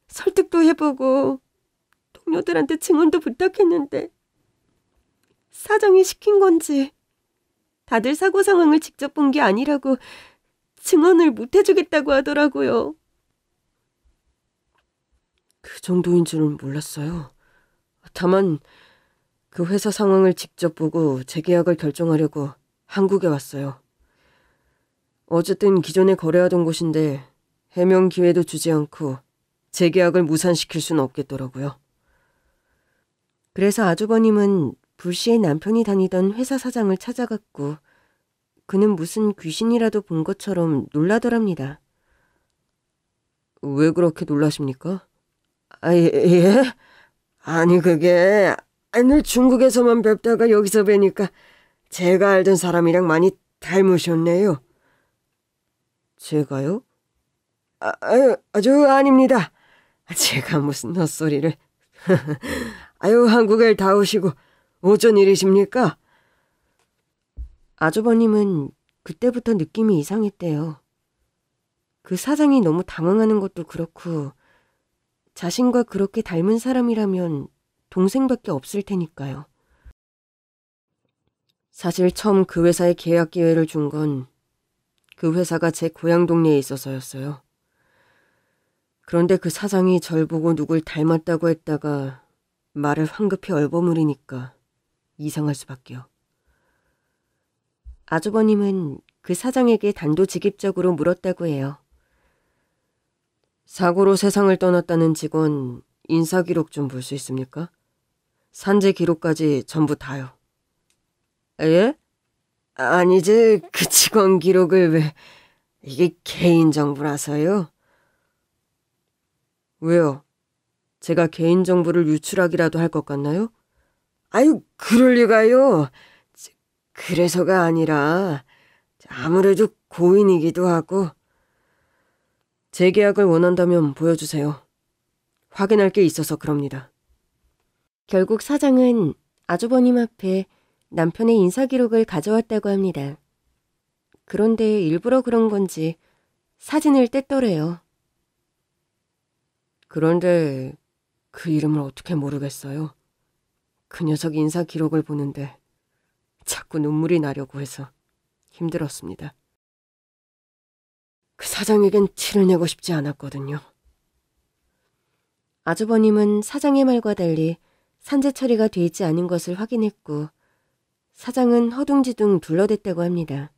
설득도 해보고 동료들한테 증언도 부탁했는데 사장이 시킨 건지 다들 사고 상황을 직접 본 게 아니라고 증언을 못 해주겠다고 하더라고요. 그 정도인 줄은 몰랐어요. 다만 그 회사 상황을 직접 보고 재계약을 결정하려고 한국에 왔어요. 어쨌든 기존에 거래하던 곳인데 해명 기회도 주지 않고 재계약을 무산시킬 수는 없겠더라고요. 그래서 아주버님은 불시에 남편이 다니던 회사 사장을 찾아갔고 그는 무슨 귀신이라도 본 것처럼 놀라더랍니다. 왜 그렇게 놀라십니까? 예? 아니 그게 늘 중국에서만 뵙다가 여기서 뵈니까 제가 알던 사람이랑 많이 닮으셨네요. 제가요? 아닙니다. 제가 무슨 헛소리를. 한국에 다 오시고 어쩐 일이십니까? 아주버님은 그때부터 느낌이 이상했대요. 그 사장이 너무 당황하는 것도 그렇고 자신과 그렇게 닮은 사람이라면 동생밖에 없을 테니까요. 사실 처음 그 회사에 계약 기회를 준 건 그 회사가 제 고향 동네에 있어서였어요. 그런데 그 사장이 절 보고 누굴 닮았다고 했다가 말을 황급히 얼버무리니까 이상할 수밖에요. 아주버님은 그 사장에게 단도직입적으로 물었다고 해요. 사고로 세상을 떠났다는 직원 인사기록 좀 볼 수 있습니까? 산재 기록까지 전부 다요. 예? 아니지, 그 직원 기록을 왜... 이게 개인정보라서요. 왜요? 제가 개인정보를 유출하기라도 할 것 같나요? 그럴 리가요. 그래서가 아니라 아무래도 고인이기도 하고. 재계약을 원한다면 보여주세요. 확인할 게 있어서 그럽니다. 결국 사장은 아주버님 앞에 남편의 인사기록을 가져왔다고 합니다. 그런데 일부러 그런 건지 사진을 뗐더래요. 그런데 그 이름을 어떻게 모르겠어요. 그 녀석 인사기록을 보는데 자꾸 눈물이 나려고 해서 힘들었습니다. 그 사장에겐 티를 내고 싶지 않았거든요. 아주버님은 사장의 말과 달리 산재 처리가 되지 않은 것을 확인했고 사장은 허둥지둥 둘러댔다고 합니다.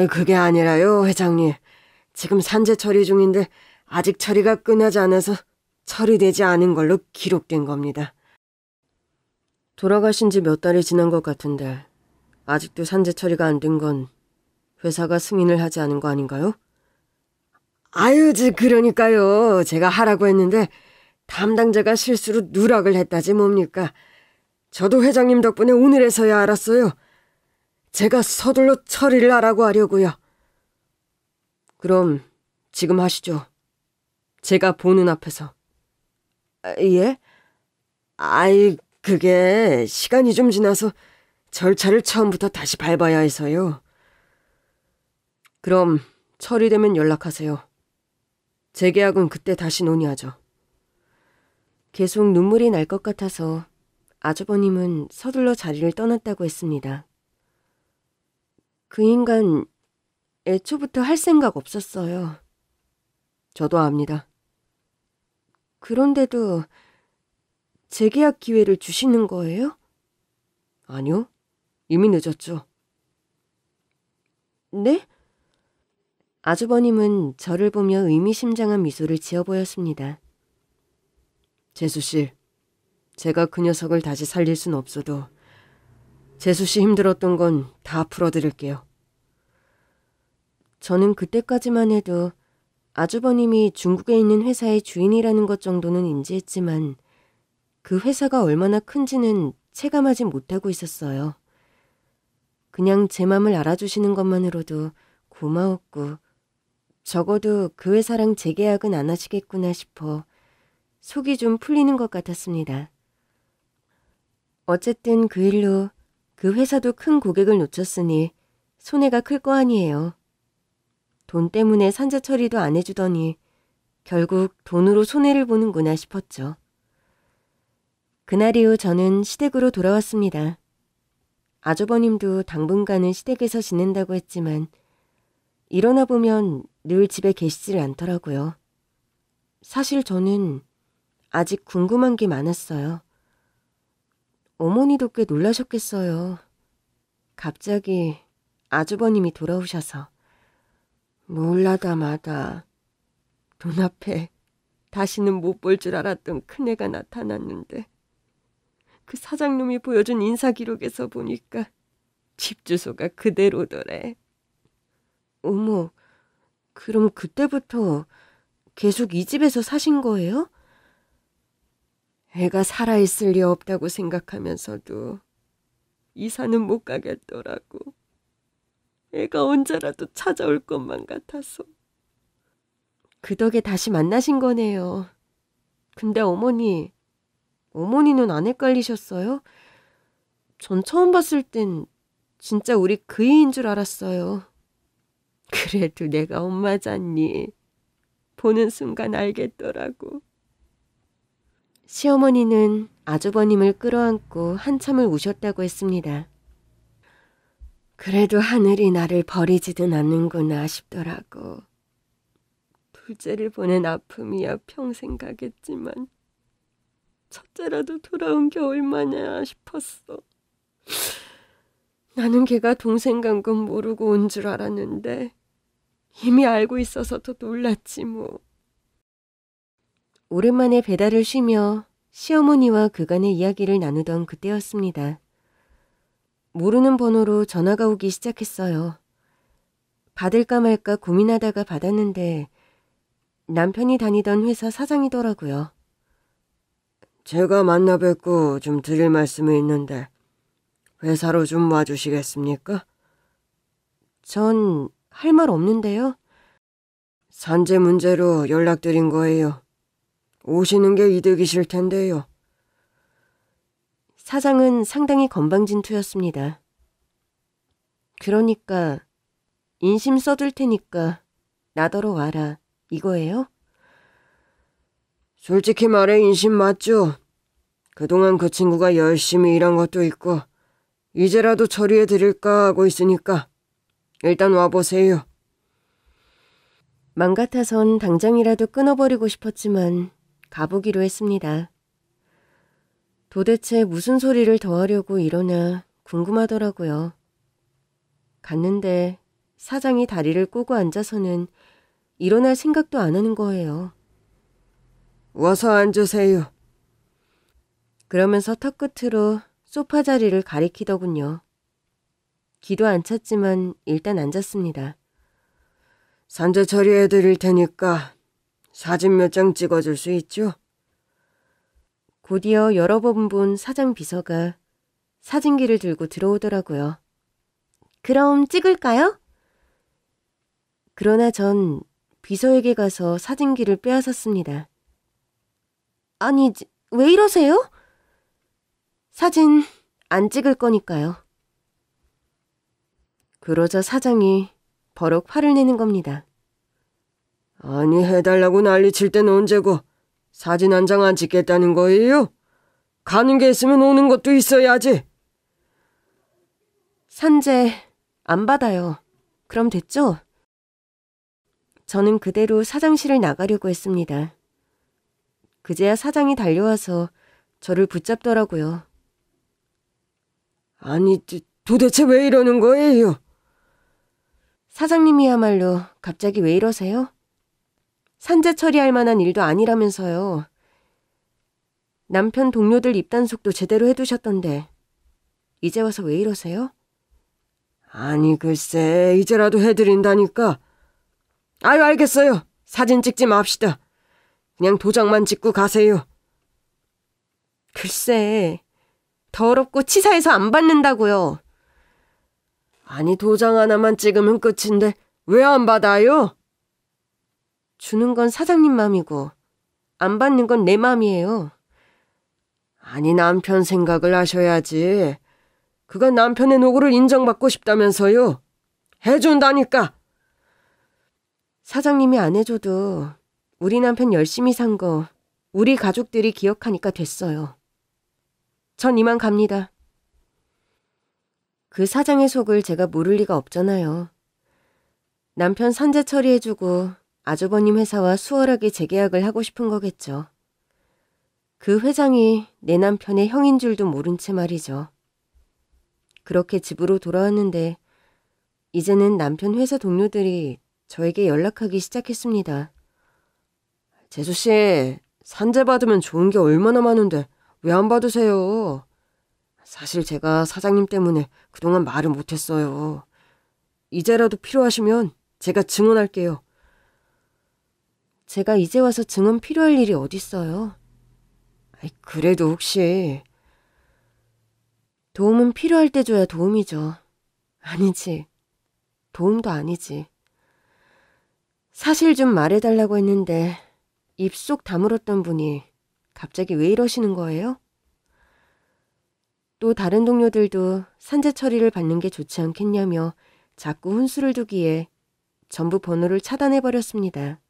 그게 아니라요, 회장님. 지금 산재 처리 중인데 아직 처리가 끝나지 않아서 처리되지 않은 걸로 기록된 겁니다. 돌아가신 지 몇 달이 지난 것 같은데 아직도 산재 처리가 안 된 건 회사가 승인을 하지 않은 거 아닌가요? 그러니까요. 제가 하라고 했는데 담당자가 실수로 누락을 했다지 뭡니까. 저도 회장님 덕분에 오늘에서야 알았어요. 제가 서둘러 처리를 하려고요. 그럼 지금 하시죠. 제가 보는 앞에서. 예? 그게 시간이 좀 지나서 절차를 처음부터 다시 밟아야 해서요. 그럼 처리되면 연락하세요. 재계약은 그때 다시 논의하죠. 계속 눈물이 날 것 같아서 아주버님은 서둘러 자리를 떠났다고 했습니다. 그 인간 애초부터 할 생각 없었어요. 저도 압니다. 그런데도 재계약 기회를 주시는 거예요? 아니요. 이미 늦었죠. 네? 아주버님은 저를 보며 의미심장한 미소를 지어 보였습니다. 재수씨, 제가 그 녀석을 다시 살릴 순 없어도 재수씨 힘들었던 건 다 풀어드릴게요. 저는 그때까지만 해도 아주버님이 중국에 있는 회사의 주인이라는 것 정도는 인지했지만 그 회사가 얼마나 큰지는 체감하지 못하고 있었어요. 그냥 제 맘을 알아주시는 것만으로도 고마웠고 적어도 그 회사랑 재계약은 안 하시겠구나 싶어 속이 좀 풀리는 것 같았습니다. 어쨌든 그 일로 그 회사도 큰 고객을 놓쳤으니 손해가 클 거 아니에요. 돈 때문에 산재 처리도 안 해주더니 결국 돈으로 손해를 보는구나 싶었죠. 그날 이후 저는 시댁으로 돌아왔습니다. 아주버님도 당분간은 시댁에서 지낸다고 했지만 일어나 보면 늘 집에 계시질 않더라고요. 사실 저는 아직 궁금한 게 많았어요. 어머니도 꽤 놀라셨겠어요. 갑자기 아주버님이 돌아오셔서. 몰라다 마다 눈앞에 다시는 못 볼 줄 알았던 큰애가 나타났는데 그 사장님이 보여준 인사기록에서 보니까 집 주소가 그대로더래. 어머, 그럼 그때부터 계속 이 집에서 사신 거예요? 애가 살아있을 리 없다고 생각하면서도 이사는 못 가겠더라고. 애가 언제라도 찾아올 것만 같아서. 그 덕에 다시 만나신 거네요. 근데 어머니는 안 헷갈리셨어요? 전 처음 봤을 땐 진짜 우리 그이인 줄 알았어요. 그래도 내가 엄마잖니. 보는 순간 알겠더라고. 시어머니는 아주버님을 끌어안고 한참을 우셨다고 했습니다. 그래도 하늘이 나를 버리지든 않는구나 싶더라고. 둘째를 보낸 아픔이야 평생 가겠지만 첫째라도 돌아온 게 얼마냐 싶었어. 나는 걔가 동생 간 건 모르고 온 줄 알았는데 이미 알고 있어서 더 놀랐지 뭐. 오랜만에 배달을 쉬며 시어머니와 그간의 이야기를 나누던 그때였습니다. 모르는 번호로 전화가 오기 시작했어요. 받을까 말까 고민하다가 받았는데 남편이 다니던 회사 사장이더라고요. 제가 만나 뵙고 좀 드릴 말씀이 있는데 회사로 좀 와주시겠습니까? 전 할 말 없는데요. 산재 문제로 연락드린 거예요. 오시는 게 이득이실 텐데요. 사장은 상당히 건방진 투였습니다. 그러니까 인심 써둘 테니까 나더러 와라 이거예요? 솔직히 말해 인심 맞죠? 그동안 그 친구가 열심히 일한 것도 있고 이제라도 처리해 드릴까 하고 있으니까 일단 와보세요. 맘 같아선 당장이라도 끊어버리고 싶었지만 가보기로 했습니다. 도대체 무슨 소리를 더 하려고 이러나 궁금하더라고요. 갔는데 사장이 다리를 꼬고 앉아서는 일어날 생각도 안 하는 거예요. 와서 앉으세요. 그러면서 턱끝으로 소파 자리를 가리키더군요. 기도 안 찼지만 일단 앉았습니다. 산재 처리해 드릴 테니까 사진 몇 장 찍어줄 수 있죠? 곧이어 여러 번 본 사장 비서가 사진기를 들고 들어오더라고요. 그럼 찍을까요? 그러나 전 비서에게 가서 사진기를 빼앗았습니다. 아니, 왜 이러세요? 사진 안 찍을 거니까요. 그러자 사장이 버럭 화를 내는 겁니다. 아니 해달라고 난리칠 땐 언제고 사진 한 장 안 찍겠다는 거예요? 가는 게 있으면 오는 것도 있어야지. 산재 안 받아요. 그럼 됐죠? 저는 그대로 사장실을 나가려고 했습니다. 그제야 사장이 달려와서 저를 붙잡더라고요. 아니 도대체 왜 이러는 거예요? 사장님이야말로 갑자기 왜 이러세요? 산재 처리할 만한 일도 아니라면서요. 남편 동료들 입단속도 제대로 해두셨던데 이제 와서 왜 이러세요? 아니 글쎄 이제라도 해드린다니까. 아유 알겠어요. 사진 찍지 맙시다. 그냥 도장만 찍고 가세요. 글쎄 더럽고 치사해서 안 받는다고요. 아니 도장 하나만 찍으면 끝인데 왜 안 받아요? 주는 건 사장님 맘이고 안 받는 건 내 맘이에요. 아니 남편 생각을 하셔야지. 그건 남편의 노고를 인정받고 싶다면서요. 해준다니까. 사장님이 안 해줘도 우리 남편 열심히 산 거 우리 가족들이 기억하니까 됐어요. 전 이만 갑니다. 그 사장의 속을 제가 모를 리가 없잖아요. 남편 산재 처리해주고 아주버님 회사와 수월하게 재계약을 하고 싶은 거겠죠. 그 회장이 내 남편의 형인 줄도 모른 채 말이죠. 그렇게 집으로 돌아왔는데 이제는 남편 회사 동료들이 저에게 연락하기 시작했습니다. 재수씨, 산재 받으면 좋은 게 얼마나 많은데 왜 안 받으세요? 사실 제가 사장님 때문에 그동안 말을 못했어요. 이제라도 필요하시면 제가 증언할게요. 제가 이제 와서 증언 필요할 일이 어딨어요. 그래도 혹시 도움은 필요할 때 줘야 도움이죠. 아니지. 도움도 아니지. 사실 좀 말해달라고 했는데 입속 다물었던 분이 갑자기 왜 이러시는 거예요? 또 다른 동료들도 산재 처리를 받는 게 좋지 않겠냐며 자꾸 훈수를 두기에 전부 번호를 차단해버렸습니다.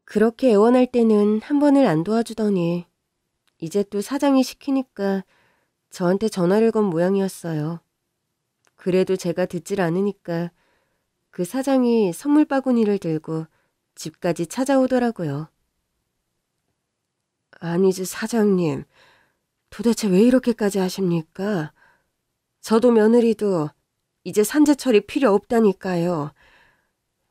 그렇게 애원할 때는 한 번을 안 도와주더니 이제 또 사장이 시키니까 저한테 전화를 건 모양이었어요. 그래도 제가 듣질 않으니까 그 사장이 선물 바구니를 들고 집까지 찾아오더라고요. 아니지, 사장님. 도대체 왜 이렇게까지 하십니까? 저도 며느리도 이제 산재 처리 필요 없다니까요.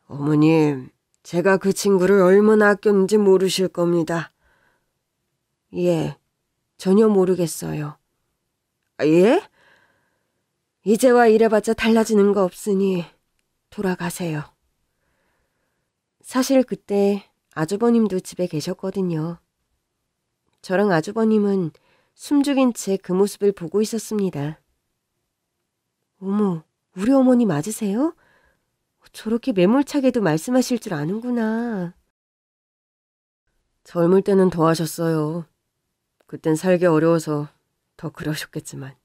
어머님, 제가 그 친구를 얼마나 아꼈는지 모르실 겁니다. 예, 전혀 모르겠어요. 예? 이제와 이래봤자 달라지는 거 없으니 돌아가세요. 사실 그때 아주버님도 집에 계셨거든요. 저랑 아주버님은 숨죽인 채 그 모습을 보고 있었습니다. 어머, 우리 어머니 맞으세요? 저렇게 매몰차게도 말씀하실 줄 아는구나. 젊을 때는 더 하셨어요. 그땐 살기 어려워서 더 그러셨겠지만.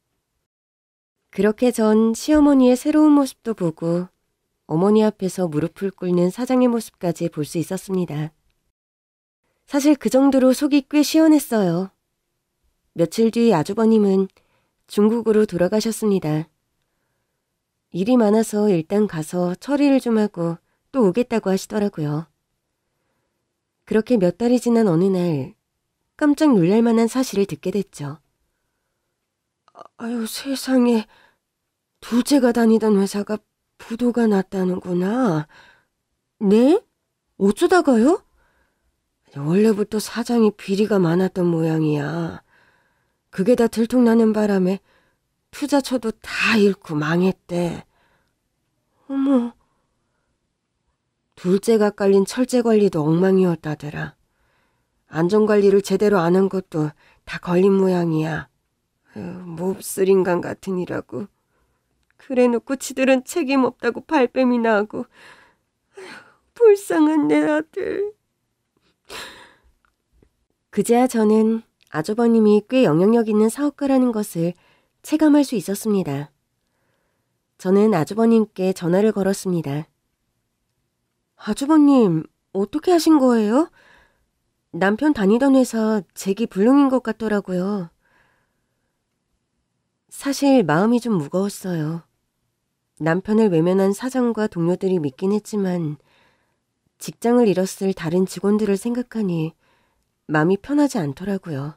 그렇게 전 시어머니의 새로운 모습도 보고 어머니 앞에서 무릎을 꿇는 사장의 모습까지 볼 수 있었습니다. 사실 그 정도로 속이 꽤 시원했어요. 며칠 뒤 아주버님은 중국으로 돌아가셨습니다. 일이 많아서 일단 가서 처리를 좀 하고 또 오겠다고 하시더라고요. 그렇게 몇 달이 지난 어느 날 깜짝 놀랄 만한 사실을 듣게 됐죠. 아유, 세상에. 둘째가 다니던 회사가 부도가 났다는구나. 네? 어쩌다가요? 원래부터 사장이 비리가 많았던 모양이야. 그게 다 들통나는 바람에 투자처도 다 잃고 망했대. 어머. 둘째가 깔린 철제 관리도 엉망이었다더라. 안전관리를 제대로 안 한 것도 다 걸린 모양이야. 몹쓸 인간 같으니라고. 그래놓고 지들은 책임 없다고 발뺌이나 하고. 불쌍한 내 아들. 그제야 저는 아주버님이 꽤 영향력 있는 사업가라는 것을 체감할 수 있었습니다. 저는 아주버님께 전화를 걸었습니다. 아주버님, 어떻게 하신 거예요? 남편 다니던 회사 재기 불능인 것 같더라고요. 사실 마음이 좀 무거웠어요. 남편을 외면한 사장과 동료들이 믿긴 했지만 직장을 잃었을 다른 직원들을 생각하니 마음이 편하지 않더라고요.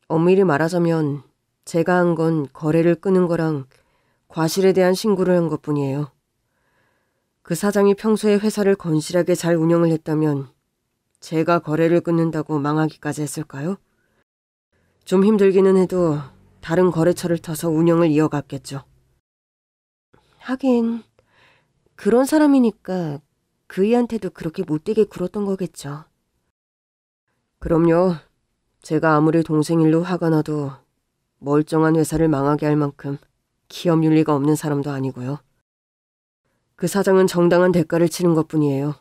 엄밀히 말하자면 제가 한 건 거래를 끄는 거랑 과실에 대한 신고를 한 것뿐이에요. 그 사장이 평소에 회사를 건실하게 잘 운영을 했다면 제가 거래를 끊는다고 망하기까지 했을까요? 좀 힘들기는 해도 다른 거래처를 터서 운영을 이어갔겠죠. 하긴 그런 사람이니까 그이한테도 그렇게 못되게 굴었던 거겠죠. 그럼요. 제가 아무리 동생 일로 화가 나도 멀쩡한 회사를 망하게 할 만큼 기업 윤리가 없는 사람도 아니고요. 그 사장은 정당한 대가를 치른 것뿐이에요.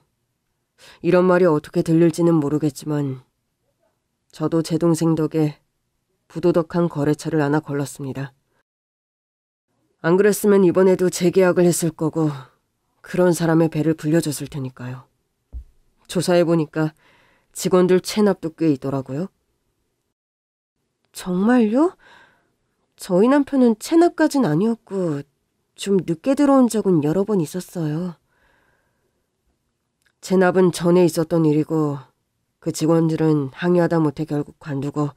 이런 말이 어떻게 들릴지는 모르겠지만 저도 제 동생 덕에 부도덕한 거래처를 하나 걸렀습니다. 안 그랬으면 이번에도 재계약을 했을 거고 그런 사람의 배를 불려줬을 테니까요. 조사해보니까 직원들 체납도 꽤 있더라고요. 정말요? 저희 남편은 체납까진 아니었고 좀 늦게 들어온 적은 여러 번 있었어요. 체납은 전에 있었던 일이고 그 직원들은 항의하다 못해 결국 관두고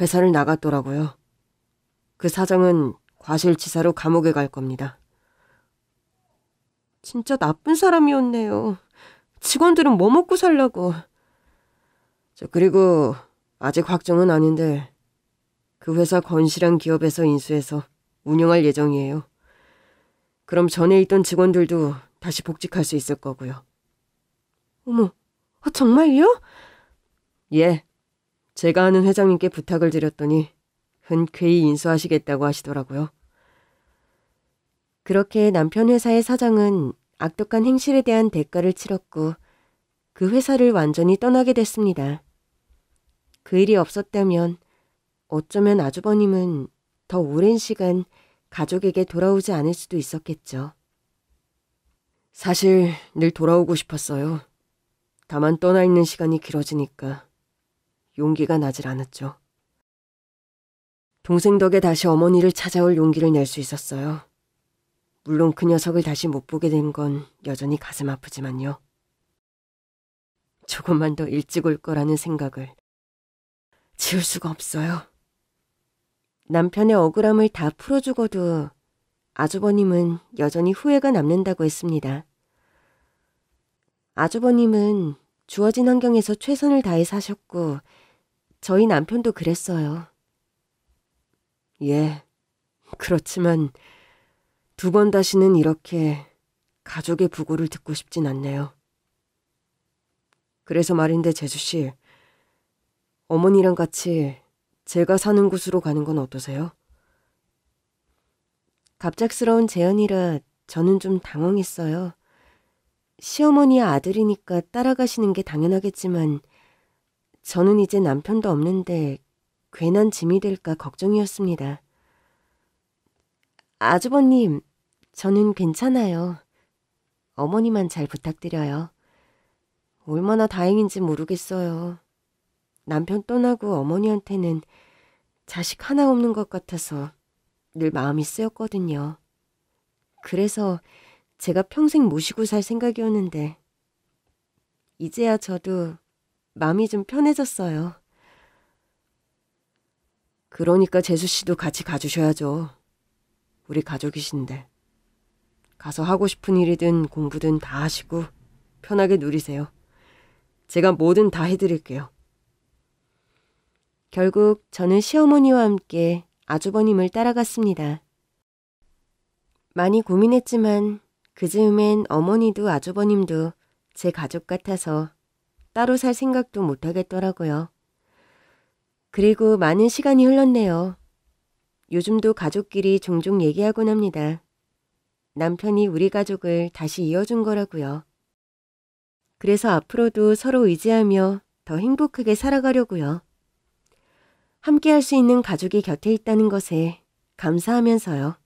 회사를 나갔더라고요. 그 사장은 과실치사로 감옥에 갈 겁니다. 진짜 나쁜 사람이었네요. 직원들은 뭐 먹고 살라고. 그리고 아직 확정은 아닌데 그 회사 건실한 기업에서 인수해서 운영할 예정이에요. 그럼 전에 있던 직원들도 다시 복직할 수 있을 거고요. 어머, 정말요? 예, 제가 아는 회장님께 부탁을 드렸더니 흔쾌히 인수하시겠다고 하시더라고요. 그렇게 남편 회사의 사장은 악독한 행실에 대한 대가를 치렀고 그 회사를 완전히 떠나게 됐습니다. 그 일이 없었다면 어쩌면 아주버님은 더 오랜 시간 가족에게 돌아오지 않을 수도 있었겠죠. 사실 늘 돌아오고 싶었어요. 다만 떠나 있는 시간이 길어지니까 용기가 나질 않았죠. 동생 덕에 다시 어머니를 찾아올 용기를 낼 수 있었어요. 물론 그 녀석을 다시 못 보게 된 건 여전히 가슴 아프지만요. 조금만 더 일찍 올 거라는 생각을 지울 수가 없어요. 남편의 억울함을 다 풀어주고도 아주버님은 여전히 후회가 남는다고 했습니다. 아주버님은 주어진 환경에서 최선을 다해 사셨고 저희 남편도 그랬어요. 예, 그렇지만 2번 다시는 이렇게 가족의 부고를 듣고 싶진 않네요. 그래서 말인데 재수씨, 어머니랑 같이 제가 사는 곳으로 가는 건 어떠세요? 갑작스러운 제안이라 저는 좀 당황했어요. 시어머니의 아들이니까 따라가시는 게 당연하겠지만 저는 이제 남편도 없는데 괜한 짐이 될까 걱정이었습니다. 아주버님, 저는 괜찮아요. 어머니만 잘 부탁드려요. 얼마나 다행인지 모르겠어요. 남편 떠나고 어머니한테는 자식 하나 없는 것 같아서 늘 마음이 쓰였거든요. 그래서 제가 평생 모시고 살 생각이었는데 이제야 저도 마음이 좀 편해졌어요. 그러니까 재수씨도 같이 가주셔야죠. 우리 가족이신데. 가서 하고 싶은 일이든 공부든 다 하시고 편하게 누리세요. 제가 뭐든 다 해드릴게요. 결국 저는 시어머니와 함께 아주버님을 따라갔습니다. 많이 고민했지만 그 즈음엔 어머니도 아주버님도 제 가족 같아서 따로 살 생각도 못 하겠더라고요. 그리고 많은 시간이 흘렀네요. 요즘도 가족끼리 종종 얘기하곤 합니다. 남편이 우리 가족을 다시 이어준 거라고요. 그래서 앞으로도 서로 의지하며 더 행복하게 살아가려고요. 함께 할 수 있는 가족이 곁에 있다는 것에 감사하면서요.